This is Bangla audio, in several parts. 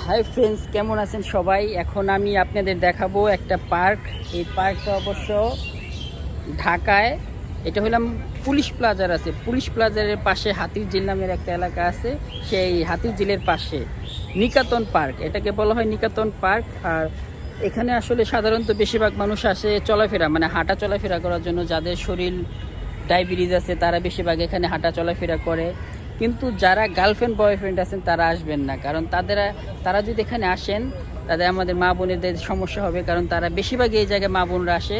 হাই ফ্রেন্ডস, কেমন আছেন সবাই? এখন আমি আপনাদের দেখাবো একটা পার্ক। এই পার্কটা অবশ্য ঢাকায়। এটা হলাম পুলিশ প্লাজার আছে, পুলিশ প্লাজারের পাশে হাতির ঝিল নামের একটা এলাকা আছে। সেই হাতির ঝিলের পাশে নিকাতন পার্ক, এটাকে বলা হয় নিকাতন পার্ক। আর এখানে আসলে সাধারণত বেশিরভাগ মানুষ আসে চলাফেরা, মানে হাঁটা চলাফেরা করার জন্য। যাদের শরীর ডায়াবেটিস আছে তারা বেশিরভাগ এখানে হাঁটা চলাফেরা করে। কিন্তু যারা গার্লফ্রেন্ড বয়ফ্রেন্ড আছেন তারা আসবেন না, কারণ তারা যদি এখানে আসেন তাদের আমাদের মা বোনেদের সমস্যা হবে। কারণ তারা বেশিরভাগই এই জায়গায় মা বোনরা আসে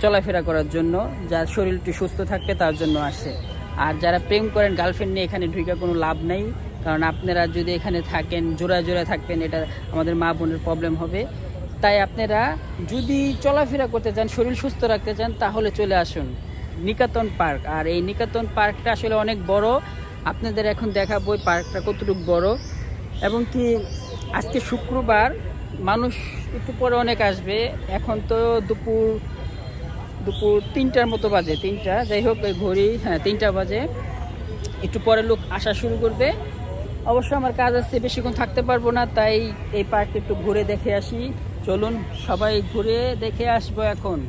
চলাফেরা করার জন্য, যার শরীরটি সুস্থ থাকবে তার জন্য আসে। আর যারা প্রেম করেন গার্লফ্রেন্ড নিয়ে এখানে ঢুকে কোনো লাভ নেই, কারণ আপনারা যদি এখানে থাকেন জোড়ায় জোড়ায় থাকবেন, এটা আমাদের মা বোনের প্রবলেম হবে। তাই আপনারা যদি চলাফেরা করতে চান, শরীর সুস্থ রাখতে চান, তাহলে চলে আসুন নিকাতন পার্ক। আর এই নিকাতন পার্কটা আসলে অনেক বড়। আপনাদের এখন দেখাবো এই পার্কটা কতটুকু বড়। এবং কি আজকে শুক্রবার, মানুষ একটু পরে অনেক আসবে। এখন তো দুপুর 3টার মতো বাজে, 3টা, যাই হোক এই ঘড়ি, হ্যাঁ 3টা বাজে। একটু পরে লোক আসা শুরু করবে। অবশ্য আমার কাজ আছে, বেশিক্ষণ থাকতে পারবো না, তাই এই পার্কটা একটু ঘুরে দেখে আসি। চলুন সবাই ঘুরে দেখে আসবো এখন।